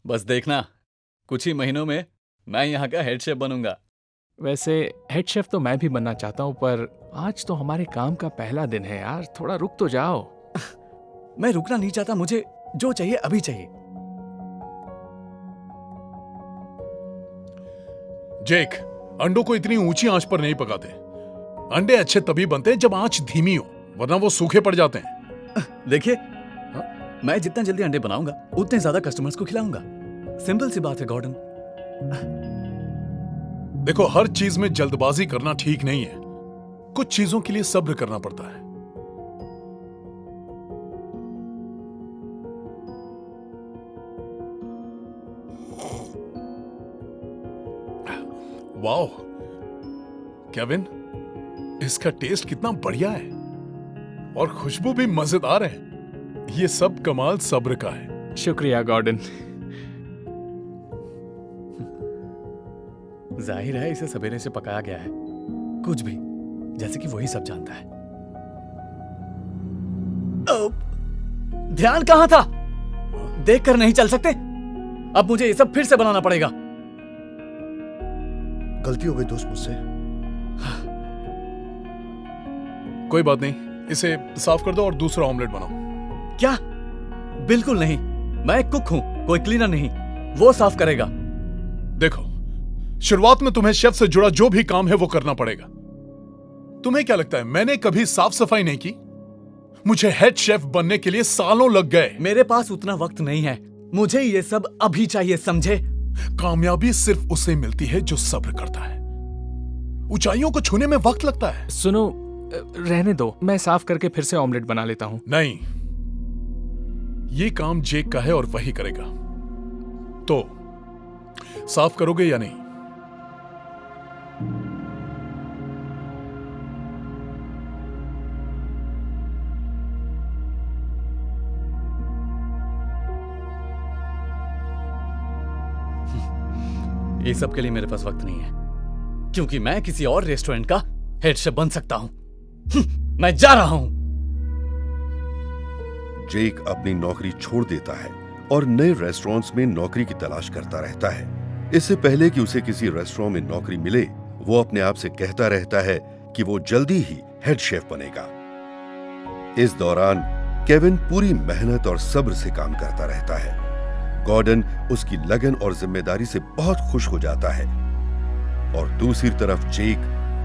बस देखना, कुछ ही महीनों में मैं यहाँ का हेड शेफ बनूंगा। वैसे हेड शेफ तो मैं भी बनना चाहता हूँ, पर आज तो हमारे काम का पहला दिन है यार, थोड़ा रुक तो जाओ। मैं रुकना नहीं चाहता, मुझे जो चाहिए अभी चाहिए। जेक, अंडों को इतनी ऊंची आंच पर नहीं पकाते। अंडे अच्छे तभी बनते हैं जब आंच धीमी हो, वरना वो सूखे पड़ जाते हैं। देखिए, मैं जितना जल्दी अंडे बनाऊंगा उतने ज्यादा कस्टमर्स को खिलाऊंगा। सिंपल सी बात है गॉर्डन। देखो, हर चीज में जल्दबाजी करना ठीक नहीं है। कुछ चीजों के लिए सब्र करना पड़ता है। वाओ केविन, इसका टेस्ट कितना बढ़िया है और खुशबू भी मजेदार है। ये सब कमाल सब्र का है। शुक्रिया गॉर्डन। जाहिर है इसे सवेरे से पकाया गया है, कुछ भी, जैसे कि वही सब जानता है। ध्यान कहां था? देखकर नहीं चल सकते? अब मुझे ये सब फिर से बनाना पड़ेगा। गलती हो गई दोस्त मुझसे। कोई बात नहीं, इसे साफ कर दो और दूसरा ऑमलेट बनाओ। क्या? बिल्कुल नहीं, मैं एक कुक हूं, कोई क्लीनर नहीं। वो साफ करेगा। देखो, शुरुआत में तुम्हें शेफ से जुड़ा जो भी काम है वो करना पड़ेगा। तुम्हें क्या लगता है मैंने कभी साफ सफाई नहीं की? मुझे हेड शेफ बनने के लिए सालों लग गए। मेरे पास उतना वक्त नहीं है, मुझे ये सब अभी चाहिए, समझे? कामयाबी सिर्फ उसे मिलती है जो सब्र करता है। ऊंचाइयों को छूने में वक्त लगता है। सुनो, रहने दो, मैं साफ करके फिर से ऑमलेट बना लेता हूँ। नहीं, ये काम जेक का है और वही करेगा। तो साफ करोगे या नहीं? ये सब के लिए मेरे पास वक्त नहीं है, क्योंकि मैं किसी और रेस्टोरेंट का हेड शेफ बन सकता हूं। मैं जा रहा हूं। जेक अपनी नौकरी छोड़ देता है और नए रेस्टोरेंट्स में नौकरी की तलाश करता रहता है। इससे पहले कि उसे किसी रेस्टोरेंट में नौकरी मिले, वो अपने आप से कहता रहता है कि वो जल्दी ही हेड शेफ बनेगा। इस दौरान केविन पूरी मेहनत और सब्र से काम करता रहता है। गॉर्डन उसकी लगन और जिम्मेदारी से बहुत खुश हो जाता है और दूसरी तरफ जेक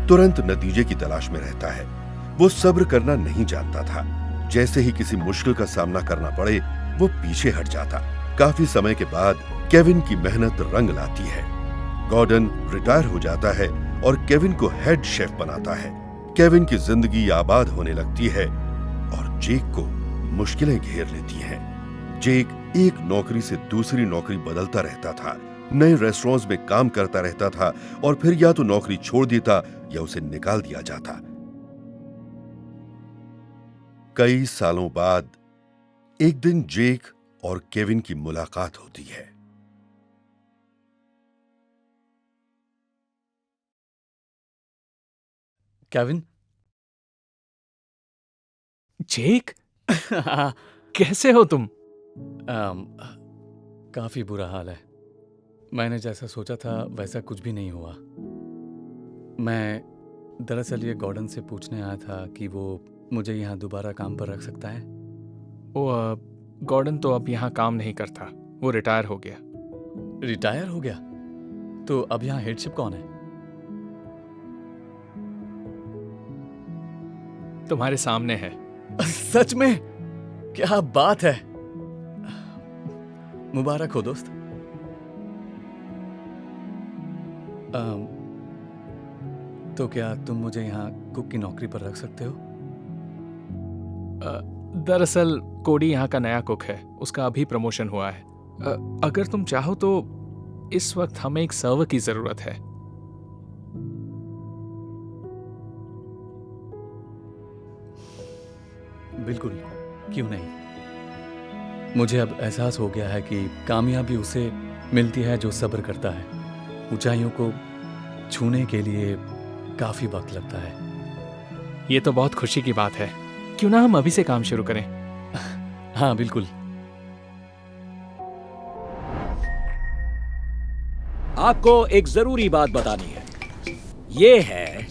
तुरंत नतीजे की तलाश में रहता है। वो सब्र करना नहीं जानता था। जैसे ही किसी मुश्किल का सामना करना पड़े, वो पीछे हट जाता। काफी समय के बाद केविन की मेहनत रंग लाती है। गॉर्डन रिटायर हो जाता है और केविन को हेड शेफ बनाता है। केविन की जिंदगी आबाद होने लगती है और जेक को मुश्किलें घेर लेती हैं। जेक एक नौकरी से दूसरी नौकरी बदलता रहता था, नए रेस्टोरेंट्स में काम करता रहता था और फिर या तो नौकरी छोड़ देता या उसे निकाल दिया जाता। कई सालों बाद एक दिन जेक और केविन की मुलाकात होती है। केविन। जेक, कैसे हो तुम? काफी बुरा हाल है। मैंने जैसा सोचा था वैसा कुछ भी नहीं हुआ। मैं दरअसल ये गॉर्डन से पूछने आया था कि वो मुझे यहाँ दोबारा काम पर रख सकता है। वो गॉर्डन तो अब यहाँ काम नहीं करता, वो रिटायर हो गया। रिटायर हो गया? तो अब यहाँ हेड शेफ कौन है? तुम्हारे सामने है। सच में? क्या बात है, मुबारक हो दोस्त। तो क्या तुम मुझे यहाँ कुक की नौकरी पर रख सकते हो? दरअसल कोडी यहाँ का नया कुक है, उसका अभी प्रमोशन हुआ है। अगर तुम चाहो तो इस वक्त हमें एक सर्वर की जरूरत है। बिल्कुल, क्यों नहीं। मुझे अब एहसास हो गया है कि कामयाबी उसे मिलती है जो सब्र करता है। ऊंचाइयों को छूने के लिए काफी वक्त लगता है। ये तो बहुत खुशी की बात है। क्यों ना हम अभी से काम शुरू करें? हाँ बिल्कुल। आपको एक जरूरी बात बतानी है। ये है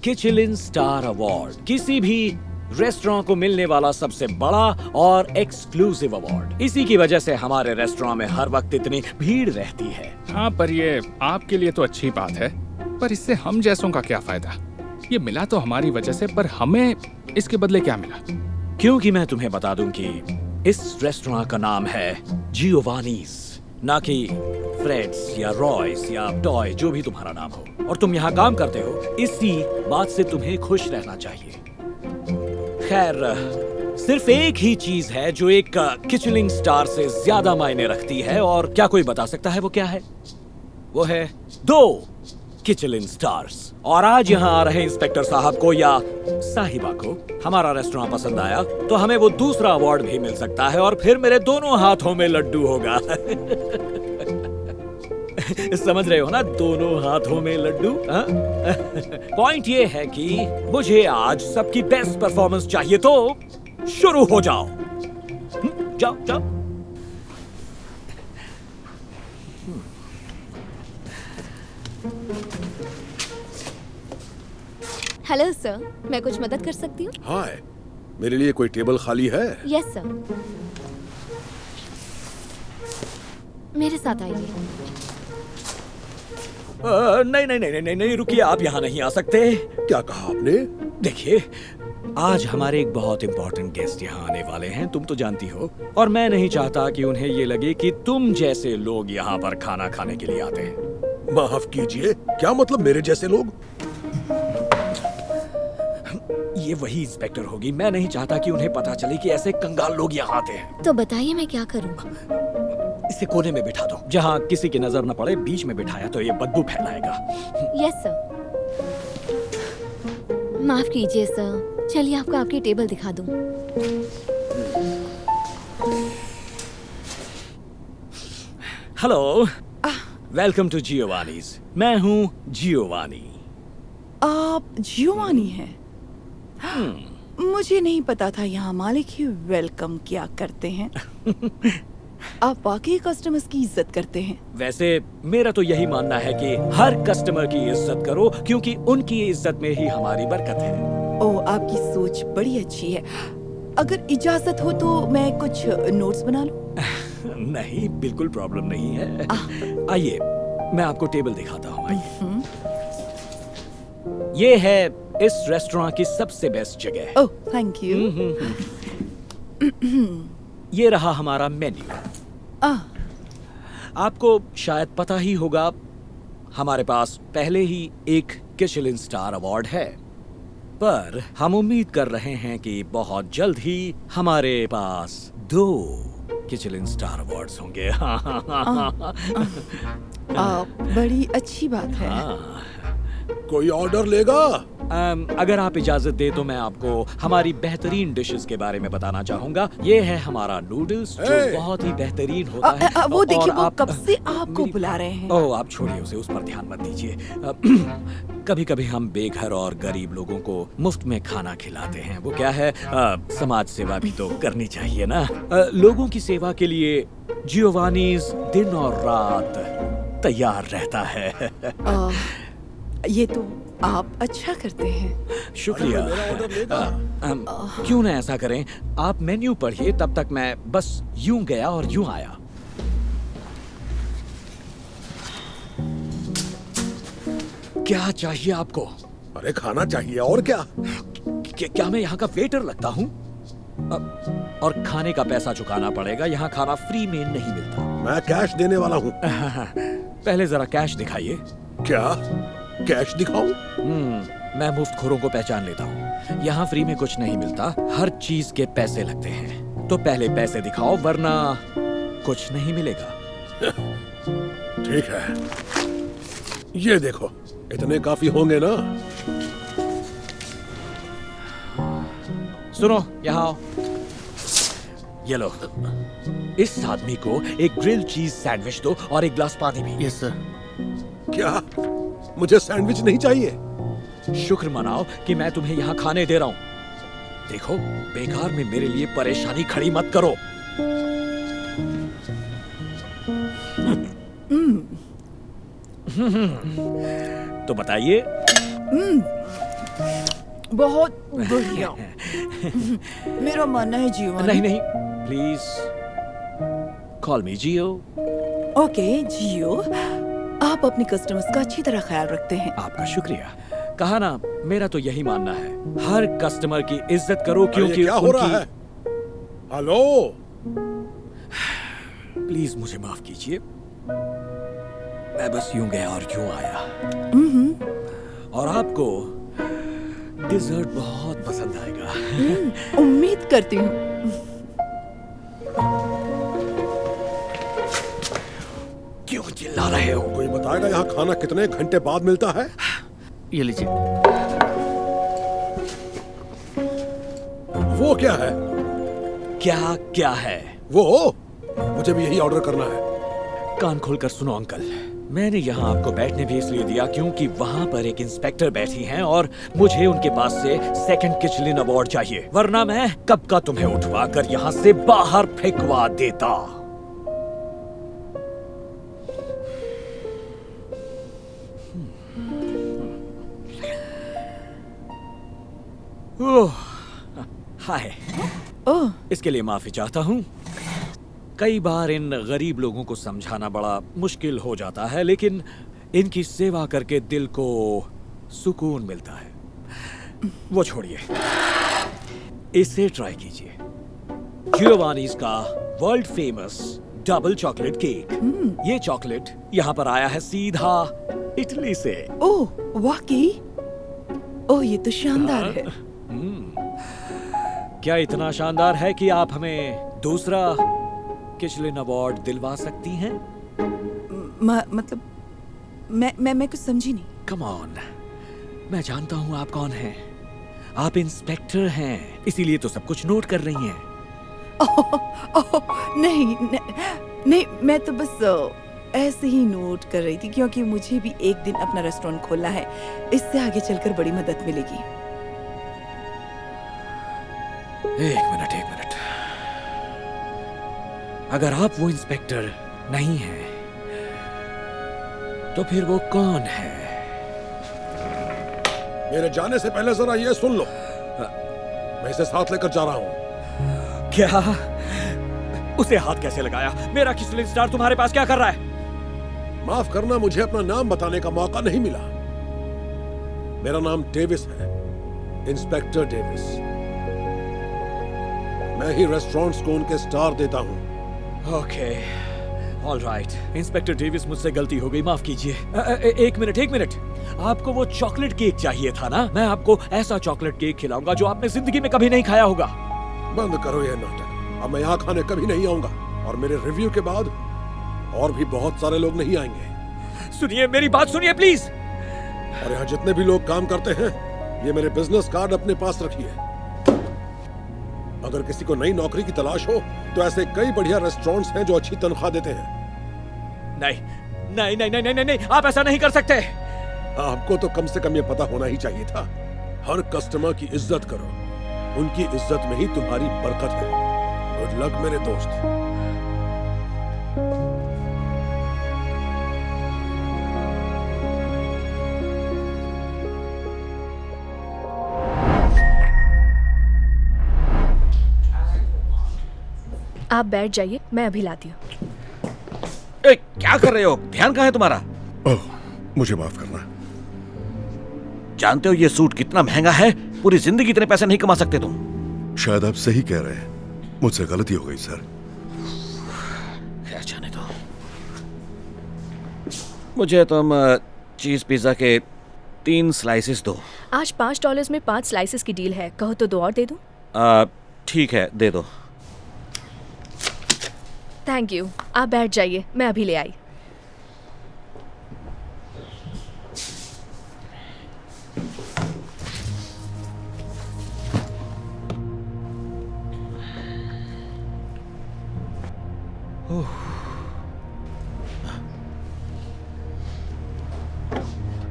किचलिन स्टार अवार्ड, किसी भी रेस्टोरेंट को मिलने वाला सबसे बड़ा और एक्सक्लूसिव अवार्ड। इसी की वजह से हमारे रेस्टोरेंट में हर वक्त इतनी भीड़ रहती है। हाँ, पर ये आपके लिए तो अच्छी बात है, पर इससे हम जैसों का क्या फायदा? ये मिला तो हमारी वजह से, पर हमें इसके बदले क्या मिला? क्योंकि मैं तुम्हें बता दूं कि इस रेस्टोरेंट का नाम है जियोवानीज, ना कि फ्रेड्स या रॉयस या टॉय, जो भी तुम्हारा नाम हो। और तुम यहाँ काम करते हो, इसी बात से तुम्हें खुश रहना चाहिए। खैर, सिर्फ एक ही चीज है जो एक किचलिन स्टार से ज्यादा मायने रखती है, और क्या कोई बता सकता है वो क्या है? वो है 2 किचलिन स्टार्स। और आज यहाँ आ रहे इंस्पेक्टर साहब को या साहिबा को हमारा रेस्टोरेंट पसंद आया तो हमें वो दूसरा अवार्ड भी मिल सकता है, और फिर मेरे दोनों हाथों में लड्डू होगा। समझ रहे हो ना, दोनों हाथों में लड्डू। पॉइंट ये है कि मुझे आज सबकी बेस्ट परफॉर्मेंस चाहिए, तो शुरू हो जाओ। जाओ जाओ। हेलो सर, मैं कुछ मदद कर सकती हूँ? हाय, मेरे लिए कोई टेबल खाली है? यस सर, मेरे साथ आइए। नहीं नहीं नहीं नहीं नहीं, रुकिए, आप यहाँ नहीं आ सकते। क्या कहा आपने? देखिए, आज हमारे एक बहुत इंपॉर्टेंट गेस्ट यहाँ आने वाले हैं, तुम तो जानती हो, और मैं नहीं चाहता कि उन्हें ये लगे कि तुम जैसे लोग यहाँ पर खाना खाने के लिए आते हैं। माफ कीजिए, क्या मतलब मेरे जैसे लोग? ये वही इंस्पेक्टर होगी। मैं नहीं चाहता कि उन्हें पता चले कि ऐसे कंगाल लोग यहाँ आते हैं। तो बताइए मैं क्या करूँ? इसे कोने में बिठा दो, जहाँ किसी की नजर न पड़े। बीच में बिठाया तो ये बदबू फैलाएगा। Yes sir. माफ कीजिए सर, चलिए आपको आपकी टेबल दिखा दूँ। Hello, welcome to Giovanni's. मैं हूँ जियोवानी। आप जियोवानी हैं? मुझे नहीं पता था यहाँ मालिक ही वेलकम किया करते हैं। आप वाकई कस्टमर्स की इज्जत करते हैं। वैसे मेरा तो यही मानना है कि हर कस्टमर की इज्जत करो, क्योंकि उनकी इज्जत में ही हमारी बरकत है। ओह, आपकी सोच बड़ी अच्छी है। अगर इजाजत हो तो मैं कुछ नोट्स बना लूं? नहीं, बिल्कुल प्रॉब्लम नहीं है। आइए, मैं आपको टेबल दिखाता हूँ। आइए। ये है इस रेस्टोरेंट की सबसे बेस्ट जगह। ओह, थैंक यू। ये रहा हमारा मेन्यू। आपको शायद पता ही होगा, हमारे पास पहले ही एक किचलिन स्टार अवार्ड है, पर हम उम्मीद कर रहे हैं कि बहुत जल्द ही हमारे पास 2 किचलिन स्टार अवार्ड्स होंगे। बड़ी अच्छी बात है। कोई ऑर्डर लेगा? अगर आप इजाजत दे तो मैं आपको हमारी बेहतरीन डिशेस के बारे में बताना चाहूंगा। ये है हमारा नूडल्स, जो बहुत ही बेहतरीन होता है। वो देखिए, वो आप कब से आपको बुला रहे हैं। ओह, आप छोड़िए उसे, उस पर ध्यान मत दीजिए। कभी कभी हम बेघर और गरीब लोगों को मुफ्त में खाना खिलाते हैं। वो क्या है, समाज सेवा भी तो करनी चाहिए ना। लोगों की सेवा के लिए जियोवानीज दिन और रात तैयार रहता है। ये तो आप अच्छा करते हैं। शुक्रिया। क्यों ना ऐसा करें, आप मेन्यू पढ़िए, तब तक मैं बस यूं गया और यूं आया। क्या चाहिए आपको? अरे खाना चाहिए, और क्या? क्या मैं यहाँ का वेटर लगता हूँ? और खाने का पैसा चुकाना पड़ेगा, यहाँ खाना फ्री में नहीं मिलता। मैं कैश देने वाला हूँ। पहले जरा कैश दिखाइए। क्या कैश दिखाऊं? मैं मुफ्तखोरों को पहचान लेता हूँ। यहाँ फ्री में कुछ नहीं मिलता, हर चीज के पैसे लगते हैं। तो पहले पैसे दिखाओ, वरना कुछ नहीं मिलेगा। ठीक है, ये देखो, इतने काफी होंगे ना? सुनो, यहाँ आओ। ये लो, इस आदमी को एक ग्रिल चीज सैंडविच दो और एक ग्लास पानी भी। Yes sir. क्या मुझे सैंडविच नहीं चाहिए? शुक्र मनाओ कि मैं तुम्हें यहाँ खाने दे रहा हूँ। देखो, बेकार में मेरे लिए परेशानी खड़ी मत करो। तो बताइए। बहुत बढ़िया। मेरा मानना है जीवन। नहीं नहीं, please call me Gio. Okay Gio, आप अपने कस्टमर्स का अच्छी तरह ख्याल रखते हैं। आपका शुक्रिया। कहा ना, मेरा तो यही मानना है, हर कस्टमर की इज्जत करो क्योंकि क्या हो रहा है? हेलो, प्लीज मुझे माफ कीजिए, मैं बस यूं गया और यूं आया। और आपको डिजर्ट बहुत पसंद आएगा। उम्मीद करती हूँ। क्यों चिल्ला रहे हो? कोई बताएगा यहाँ खाना कितने घंटे बाद मिलता है? ये लीजिए। वो क्या है? क्या क्या है? वो मुझे भी यही ऑर्डर करना है। कान खोलकर सुनो अंकल, मैंने यहाँ आपको बैठने भी इसलिए दिया क्योंकि वहाँ पर एक इंस्पेक्टर बैठी हैं और मुझे उनके पास से सेकंड किचलिन अवार्ड चाहिए, वरना मैं कब का तुम्हें उठवा कर यहाँ से बाहर फेंकवा देता। ओह, हाय। ओह, इसके लिए माफी चाहता हूँ। कई बार इन गरीब लोगों को समझाना बड़ा मुश्किल हो जाता है, लेकिन इनकी सेवा करके दिल को सुकून मिलता है। वो छोड़िए, इसे ट्राई कीजिए। जियोवानीज का world famous double chocolate cake. ये चॉकलेट यहाँ पर आया है सीधा इटली से। ओह, वाकई? ओह, ये तो शानदार है। क्या इतना शानदार है कि आप हमें दूसरा किचलिन अवार्ड दिलवा सकती हैं? मतलब मैं कुछ समझी नहीं। कम ऑन, मैं जानता हूँ आप कौन हैं। आप इंस्पेक्टर हैं, इसीलिए तो सब कुछ नोट कर रही हैं। नहीं, नहीं, मैं तो बस ऐसे ही नोट कर रही थी क्योंकि मुझे भी एक दिन अपना रेस्टोरेंट खोलना है। इससे आगे चलकर बड़ी मदद मिलेगी। एक मिनट। अगर आप वो इंस्पेक्टर नहीं हैं, तो फिर वो कौन है? मेरे जाने से पहले जरा ये सुन लो, मैं इसे साथ लेकर जा रहा हूँ। क्या? उसे हाथ कैसे लगाया? मेरा किचलिन स्टार तुम्हारे पास क्या कर रहा है? माफ करना, मुझे अपना नाम बताने का मौका नहीं मिला। मेरा नाम डेविस है, इंस्पेक्टर डेविस। मैं ही रेस्टोरेंट्स को उनके स्टार देता हूँ। Okay, all right. Inspector Davis, मुझसे गलती हो गई, माफ कीजिए। एक मिनट। आपको वो चॉकलेट केक चाहिए था ना? मैं आपको ऐसा चॉकलेट केक खिलाऊंगा जो आपने जिंदगी में कभी नहीं खाया होगा। बंद करो ये नाटक। अब मैं यहाँ खाने कभी नहीं आऊंगा, और मेरे रिव्यू के बाद और भी बहुत सारे लोग नहीं आएंगे। सुनिए, मेरी बात सुनिए प्लीज। और यहाँ जितने भी लोग काम करते हैं, ये मेरे बिजनेस कार्ड अपने पास रखिए। अगर किसी को नई नौकरी की तलाश हो तो ऐसे कई बढ़िया रेस्टोरेंट्स हैं जो अच्छी तनख्वाह देते हैं। नहीं, आप ऐसा नहीं कर सकते। आपको तो कम से कम ये पता होना ही चाहिए था। हर कस्टमर की इज्जत करो, उनकी इज्जत में ही तुम्हारी बरकत है। गुड लक मेरे दोस्त। आप बैठ जाइए, मैं अभी लाती हूँ। क्या कर रहे हो? ध्यान कहाँ है तुम्हारा? ओह, मुझे माफ करना। जानते हो ये सूट कितना महंगा है? पूरी जिंदगी इतने पैसे नहीं कमा सकते तुम। शायद आप सही कह रहे हैं, मुझसे गलती हो गई सर। खैर जाने दो। मुझे तुम चीज पिज्जा के 3 स्लाइसेस दो। आज $5 में 5 स्लाइसेस की डील है, कहो तो 2 और दे दूं? ठीक है, दे दो। Thank you. आप बैठ जाइए, मैं अभी ले आई।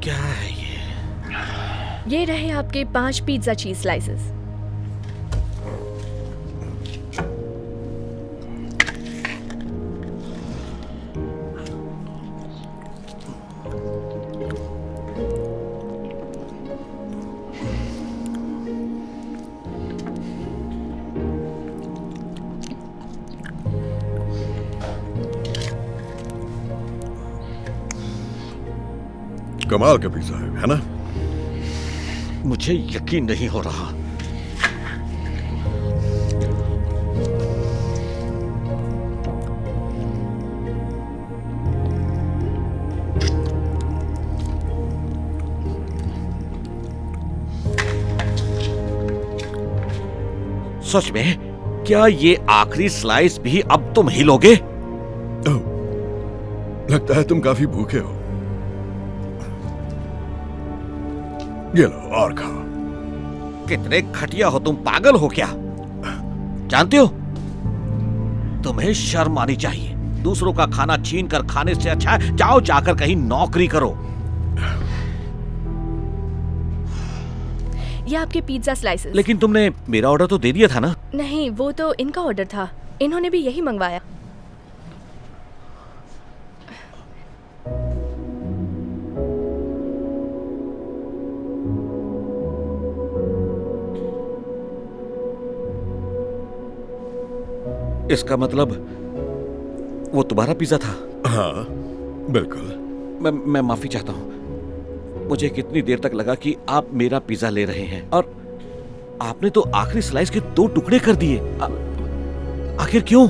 क्या है ये रहे आपके 5 पिज्जा चीज स्लाइसेस। कमाल का पिज्जा है ना? मुझे यकीन नहीं हो रहा। सच में? क्या ये आखिरी स्लाइस भी अब तुम ही लोगे? ओह, लगता है तुम काफी भूखे हो। ये लो और खाओ। कितने घटिया हो तुम, पागल हो क्या? जानते हो, तुम्हें शर्म आनी चाहिए। दूसरों का खाना छीन कर खाने से अच्छा है जाओ जाकर कहीं नौकरी करो। ये आपके पिज्जा स्लाइसेस। लेकिन तुमने मेरा ऑर्डर तो दे दिया था ना? नहीं, वो तो इनका ऑर्डर था, इन्होंने भी यही मंगवाया। इसका मतलब वो तुम्हारा पिज्जा था? हाँ बिल्कुल। मैं माफी चाहता हूँ। मुझे कितनी देर तक लगा कि आप मेरा पिज्जा ले रहे हैं और आपने तो आखिरी स्लाइस के 2 टुकड़े कर दिए। आखिर क्यों?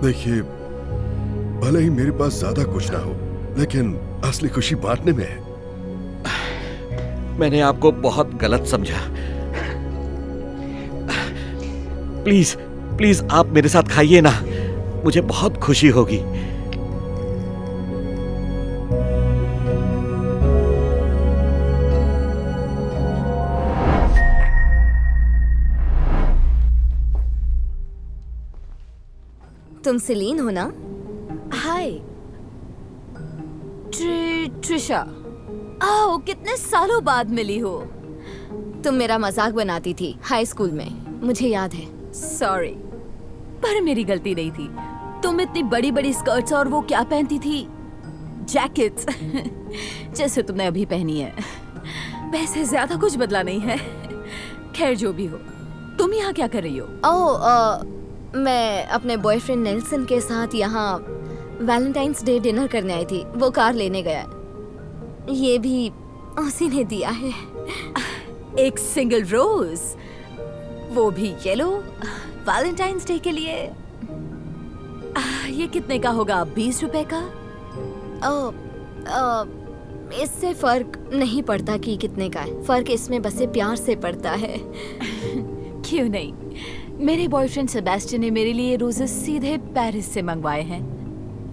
देखिए, भले ही मेरे पास ज्यादा कुछ ना हो, लेकिन असली खुशी बांटने में है। मैंने आपको बहुत गलत समझा। प्लीज प्लीज आप मेरे साथ खाइए ना, मुझे बहुत खुशी होगी। तुम सेलिन हो ना? हाय ट्रिशा। आओ, कितने सालों बाद मिली हो। तुम मेरा मजाक बनाती थी हाई स्कूल में, मुझे याद है। सॉरी, पर मेरी गलती नहीं थी। तुम इतनी बड़ी बड़ी स्कर्ट्स और वो क्या पहनती थी, जैकेट्स जैसे तुमने अभी पहनी है। वैसे ज्यादा कुछ बदला नहीं है। खैर जो भी हो, तुम यहाँ क्या कर रही हो? मैं अपने बॉयफ्रेंड नेल्सन के साथ यहाँ वैलेंटाइंस डे डिनर करने आई थी। वो कार लेने गया, ये भी उसी ने दिया है। एक सिंगल रोज, वो भी येलो, वैलेंटाइंस डे के लिए। ये कितने का होगा? 20 रुपए का? इससे फर्क नहीं पड़ता कि कितने का है, फर्क इसमें बस प्यार से पड़ता है। क्यों नहीं, मेरे बॉयफ्रेंड सेबेस्टियन ने मेरे लिए रोजेस सीधे पेरिस से मंगवाए हैं।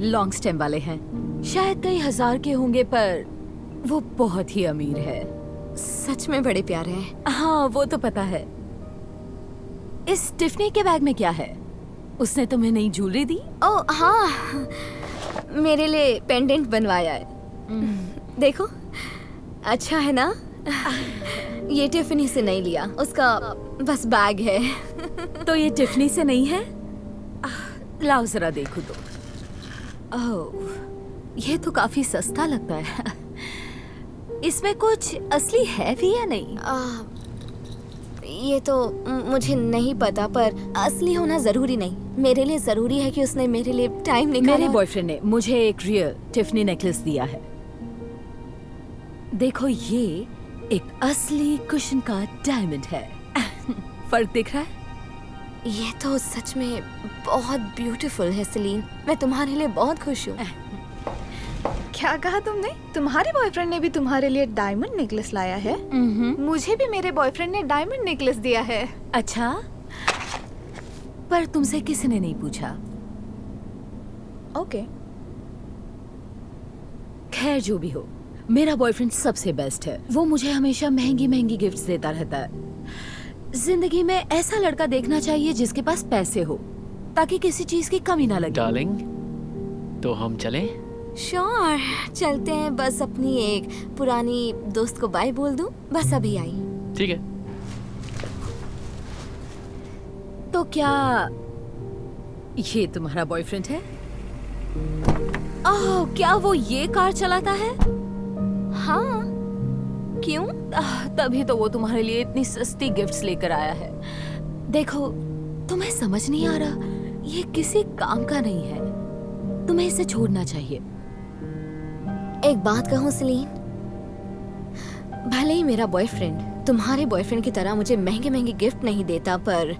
लॉन्ग स्टेम वाले हैं, शायद कई हजार के होंगे, पर वो बहुत ही अमीर है। सच में बड़े प्यारे हैं। हाँ, वो तो पता है। इस टिफनी के बैग में क्या है? उसने तुम्हें नई ज्वेलरी दी? ओह हाँ, मेरे लिए पेंडेंट बनवाया है। देखो, अच्छा है ना? ये टिफनी से नहीं लिया, उसका बस बैग है। तो ये टिफनी से नहीं है? लाओ जरा देखो तो। ओह, ये तो काफी सस्ता लगता है। इसमें कुछ असली है भी या नहीं? ये तो मुझे नहीं पता, पर असली होना जरूरी नहीं। मेरे लिए जरूरी है कि उसने मेरे लिए टाइम निकाला। मेरे बॉयफ्रेंड ने मुझे एक रियल टिफनी नेकलेस दिया है। देखो, ये एक असली कुशन का डायमंड है। फर्क दिख रहा है? ये तो सच में बहुत ब्यूटीफुल है सेलिन, मैं तुम्हारे लिए बहुत खुश हूँ। क्या कहा तुमने? तुम्हारे बॉयफ्रेंड ने भी तुम्हारे लिए डायमंड नेकलेस लाया है? मुझे भी मेरे बॉयफ्रेंड ने डायमंड नेकलेस दिया है। अच्छा, पर तुमसे किसी ने नहीं पूछा। ओके। खैर जो भी हो, मेरा बॉयफ्रेंड सबसे बेस्ट है। वो मुझे हमेशा महंगी महंगी गिफ्ट्स देता रहता है। जिंदगी में ऐसा लड़का देखना चाहिए जिसके पास पैसे हो, ताकि किसी चीज की कमी ना लगे। डार्लिंग, तो हम चलें? श्योर, चलते हैं। बस अपनी एक पुरानी दोस्त को बाय बोल दूं, बस अभी आई। ठीक है। तो क्या ये तुम्हारा बॉयफ्रेंड है? ओह, क्या वो ये कार चलाता है? हाँ, क्यों? तभी तो वो तुम्हारे लिए इतनी सस्ती गिफ्ट्स लेकर आया है। देखो, तुम्हें समझ नहीं आ रहा, ये किसी काम का नहीं है। तुम्हें इसे छोड़ना चाहिए। एक बात कहूँ सलीन, भले ही मेरा बॉयफ्रेंड तुम्हारे बॉयफ्रेंड की तरह मुझे महंगे महंगे गिफ्ट नहीं देता, पर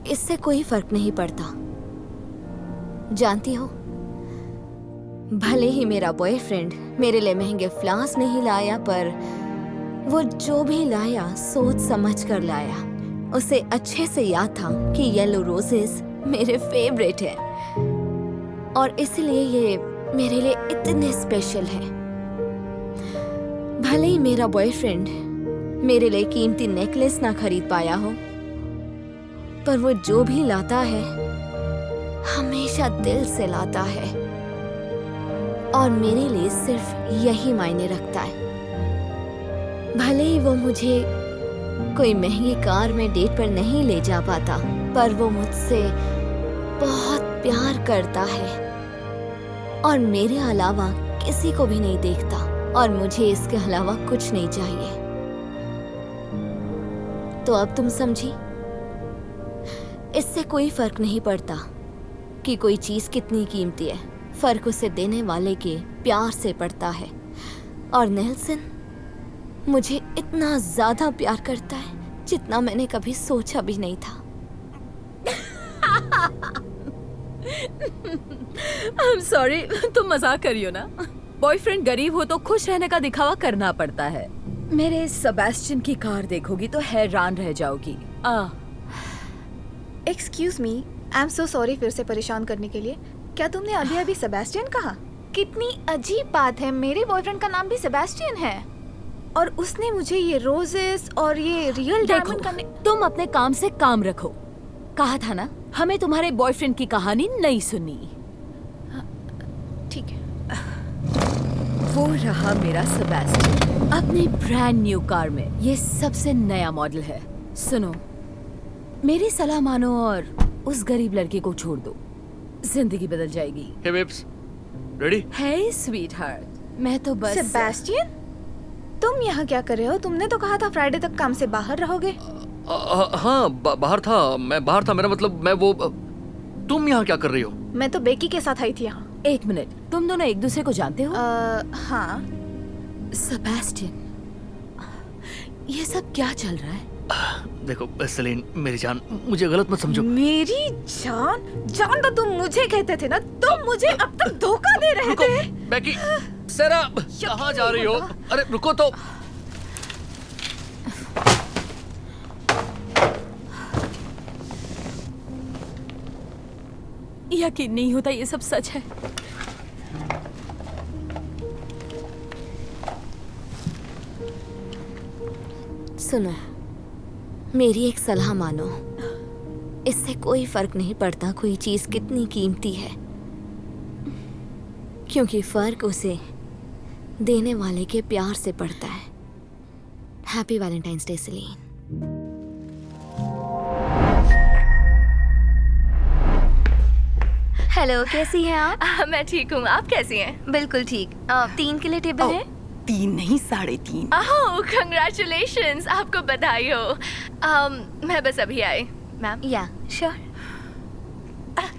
इससे कोई फर्क नहीं पड़ता। जानती हो, भले ही मेरा बॉयफ्रेंड मेरे लिए महंगे फ्लावर्स नहीं लाया, पर वो जो भी लाया सोच समझ कर लाया। उसे अच्छे से याद था कि येलो रोजेस मेरे फेवरेट हैं और इसलिए ये मेरे लिए इतने स्पेशल है। भले ही मेरा बॉयफ्रेंड मेरे लिए कीमती नेकलेस ना खरीद पाया हो, पर वो जो भी लाता है हमेशा दिल से लाता है और मेरे लिए सिर्फ यही मायने रखता है। भले ही वो मुझे कोई महंगी कार में डेट पर नहीं ले जा पाता, पर वो मुझसे बहुत प्यार करता है और मेरे अलावा किसी को भी नहीं देखता और मुझे इसके अलावा कुछ नहीं चाहिए। तो अब तुम समझी? इससे कोई फर्क नहीं पड़ता कि कोई चीज कितनी कीमती है, फर्क उसे देने वाले के प्यार से पड़ता है। और नेल्सन मुझे इतना ज्यादा प्यार करता है जितना मैंने कभी सोचा भी नहीं था। I'm sorry, तुम मजाक करियो ना। बॉयफ्रेंड गरीब हो तो खुश रहने का दिखावा करना पड़ता है। मेरे सेबेस्टियन की कार देखोगी तो हैरान रह जाओगी। Excuse me, I am so sorry फिर से परेशान करने के लिए। क्या तुमने अभी अभी सेबेस्टियन कहा? कितनी अजीब बात है, मेरे बॉयफ्रेंड का नाम भी सेबेस्टियन है और उसने मुझे ये रोजेस और ये रियल डायमंड करने। तुम अपने काम से काम रखो। कहा था ना, हमें तुम्हारे बॉयफ्रेंड की कहानी नहीं सुननी। ठीक है। वो रहा मेरा सेबेस्टियन अपनी ब्रांड न्यू कार में। ये सबसे नया मॉडल है। सुनो, मेरी सलाह मानो और उस गरीब लड़के को छोड़ दो, जिंदगी बदल जाएगी। हे बेब्स, रेडी? हे स्वीटहार्ट, मैं तो बस। सेबेस्टियन, तुम यहाँ क्या कर रहे हो? तुमने तो कहा था फ्राइडे तक काम से बाहर रहोगे। हाँ, बाहर था। मैं बाहर था, मेरा मतलब मैं वो। तुम यहाँ क्या कर रही हो? मैं तो बेकी के साथ आई थी यहाँ। एक मिनट, तुम दोनों एक दूसरे को जानते हो? हाँ। सेबेस्टियन, ये सब क्या चल रहा है? देखो सेलिन, मेरी जान, मुझे गलत मत समझो। मेरी जान? जान तो तुम मुझे कहते थे ना, तुम मुझे अब तक धोखा दे रहे थे। बेकी, सेरा, कहाँ जा रही हो? अरे रुको तो। यकीन नहीं होता ये सब सच है। सुनो, मेरी एक सलाह मानो। इससे कोई फर्क नहीं पड़ता कोई चीज कितनी कीमती है, क्योंकि फर्क उसे देने वाले के प्यार से पड़ता है। Happy valentine's day Celine. Hello, कैसी हैं आप? मैं ठीक हूँ, आप कैसी हैं? बिल्कुल ठीक। 3 के लिए टेबल है? 3 नहीं 3.5। ओह, कंग्रेचुलेशंस, आपको बधाई हो। मैं बस अभी आई, मैम। या श्योर।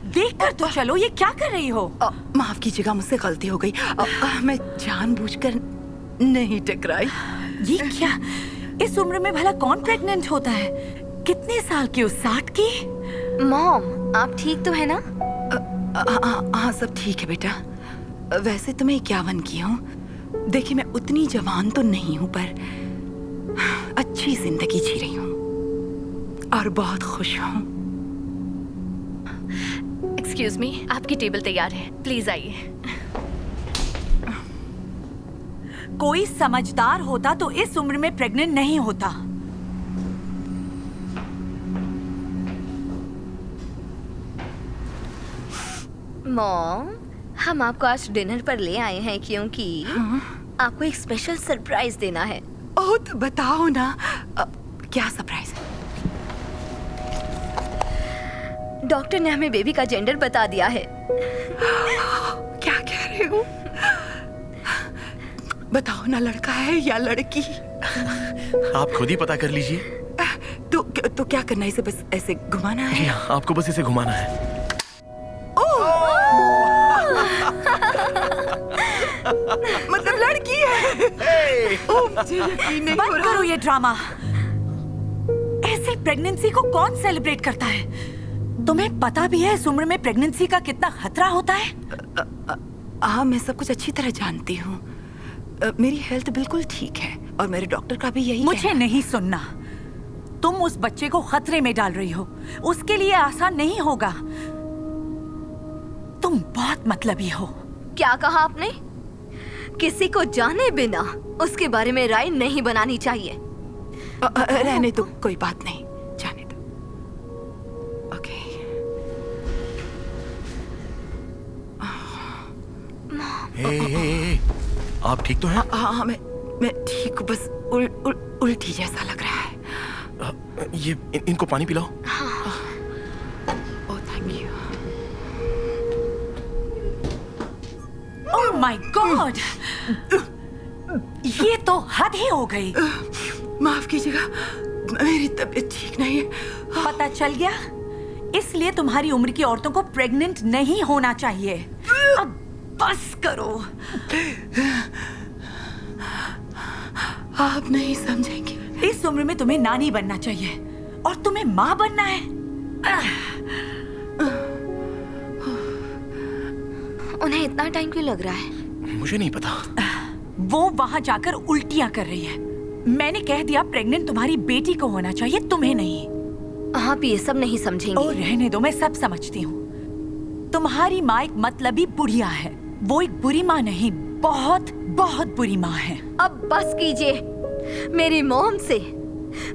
देख कर तो चलो, ये क्या कर रही हो? माफ कीजिएगा, मुझसे गलती हो गई। मैं जानबूझकर नहीं टकराई। ये क्या, इस उम्र में भला कौन प्रेग्नेंट होता है? कितने साल की हो? 60 की? मॉम, आप ठीक तो है ना? हाँ, सब ठीक है बेटा। वैसे तो मैं 51 की हूँ। देखिए, मैं उतनी जवान तो नहीं हूँ, पर अच्छी जिंदगी जी रही हूँ और बहुत खुश हूँ। एक्सक्यूज मी, आपकी टेबल तैयार है, प्लीज आइए। कोई समझदार होता तो इस उम्र में प्रेग्नेंट नहीं होता। मॉम, हम आपको आज डिनर पर ले आए हैं क्योंकि आपको एक स्पेशल सरप्राइज देना है। ओह, तो बताओ ना, क्या सरप्राइज है? डॉक्टर ने हमें बेबी का जेंडर बता दिया है। क्या कह रहे हो? बताओ ना, लड़का है या लड़की? आप खुद ही पता कर लीजिए। तो क्या करना है? इसे बस ऐसे घुमाना है? आपको बस इसे घुमाना है। मतलब लड़की है। ओह, मुझे यकीन नहीं हो रहा। बंद करो ये ड्रामा। ऐसे प्रेगनेंसी को कौन सेलिब्रेट करता है? तुम्हें पता भी है इस उम्र में प्रेगनेंसी का कितना खतरा होता है? हाँ, मैं सब कुछ अच्छी तरह जानती हूँ। मेरी हेल्थ बिल्कुल ठीक है और मेरे डॉक्टर का भी यही मुझे नहीं सुनना। तुम उस बच्चे को खतरे में डाल रही हो। उसके लिए आसान नहीं होगा। तुम बहुत मतलबी हो। क्या कहा आपने? किसी को जाने बिना उसके बारे में राय नहीं बनानी चाहिए। रहने दो, कोई बात नहीं, जाने दो। ओके। हे, आप ठीक तो हैं? हाँ, मैं ठीक हूँ, बस उल्टी जैसा लग रहा है। ये इनको पानी पिलाओ। Oh, thank you. Oh my God, ये तो हद ही हो गई। माफ कीजिएगा, मेरी तबीयत ठीक नहीं है। पता चल गया? इसलिए तुम्हारी उम्र की औरतों को प्रेग्नेंट नहीं होना चाहिए। अब बस करो। आप नहीं समझेंगे। इस उम्र में तुम्हें नानी बनना चाहिए और तुम्हें माँ बनना है। उन्हें इतना टाइम क्यों लग रहा है? मुझे नहीं पता। वो वहाँ जाकर उल्टियाँ कर रही है। मैंने कह दिया प्रेग्नेंट तुम्हारी बेटी को होना चाहिए, तुम्हें नहीं। आप ये सब नहीं समझेंगे। ओ, रहने दो, मैं सब समझती हूँ। तुम्हारी माँ एक मतलबी बुढ़िया है। वो एक बुरी माँ नहीं, बहुत बहुत बुरी माँ है। अब बस कीजिए। मेरी मॉम से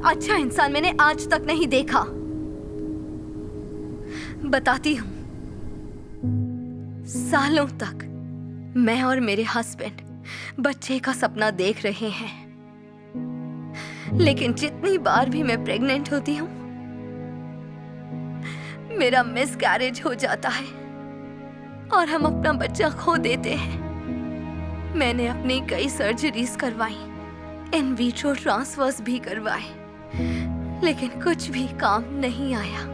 अच्छा इंसान मैंने आज तक नहीं देखा। बताती हूँ, सालों तक मैं और मेरे हस्बैंड बच्चे का सपना देख रहे हैं, लेकिन जितनी बार भी मैं प्रेग्नेंट होती हूँ मेरा मिसकैरेज हो जाता है और हम अपना बच्चा खो देते हैं। मैंने अपनी कई सर्जरीज करवाई, इन विट्रो ट्रांसफर्स भी करवाए, लेकिन कुछ भी काम नहीं आया।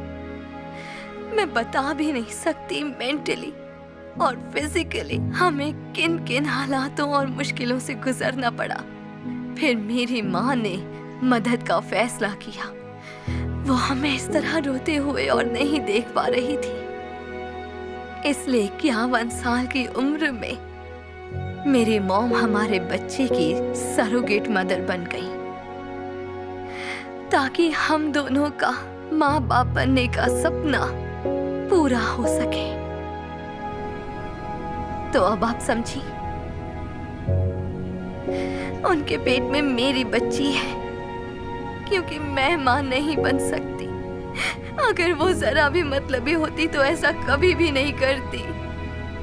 मैं बता भी नहीं सकती मेंटली और फिजिकली हमें किन किन हालातों और मुश्किलों से गुजरना पड़ा। फिर मेरी माँ ने मदद का फैसला किया। वो हमें इस तरह रोते हुए और नहीं देख पा रही थी, इसलिए 51 साल की उम्र में मेरी मॉम हमारे बच्चे की सरोगेट मदर बन गई, ताकि हम दोनों का माँ बाप बनने का सपना पूरा हो सके। तो अब आप समझी, उनके पेट में मेरी बच्ची है, क्योंकि मैं माँ नहीं बन सकती। अगर वो जरा भी मतलबी होती तो ऐसा कभी भी नहीं करती,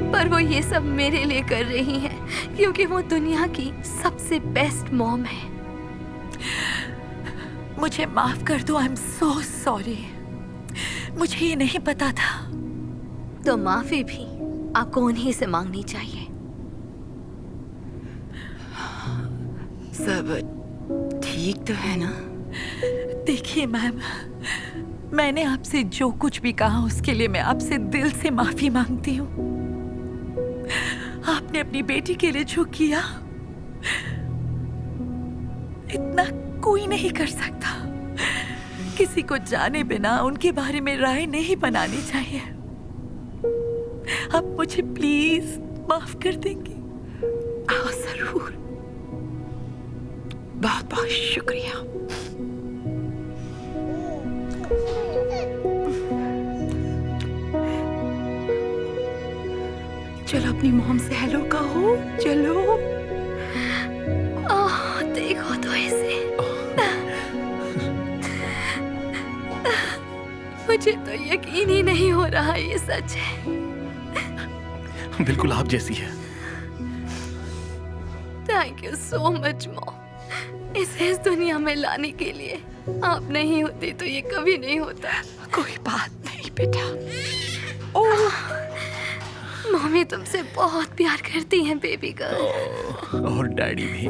पर वो ये सब मेरे लिए कर रही है क्योंकि वो दुनिया की सबसे बेस्ट मॉम है। मुझे माफ कर दो, आई एम सो सॉरी। मुझे ये नहीं पता था। तो माफी भी आपको उन्हीं से मांगनी चाहिए। सब ठीक तो है ना? देखिए मैम, मैंने आपसे जो कुछ भी कहा उसके लिए मैं आपसे दिल से माफी मांगती हूँ। आपने अपनी बेटी के लिए जो किया, इतना कोई नहीं कर सकता। किसी को जाने बिना उनके बारे में राय नहीं बनानी चाहिए। आप मुझे प्लीज माफ कर देंगे? हाँ जरूर, बहुत बहुत शुक्रिया। चलो अपनी मॉम से हेलो कहो, चलो। देखो तो ऐसे। मुझे तो यकीन ही नहीं हो रहा ये सच है। बिल्कुल आप जैसी है। Thank you so much mom, इसे इस दुनिया में लाने के लिए। आप नहीं होती तो ये कभी नहीं होता। कोई बात नहीं बेटा। मम्मी तुमसे बहुत प्यार करती हैं बेबी गर्ल। और डैडी भी।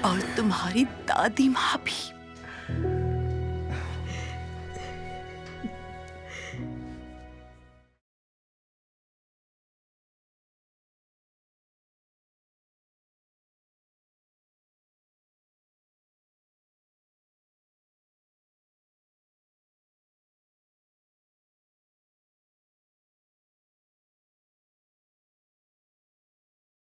और तुम्हारी दादी माँ भी।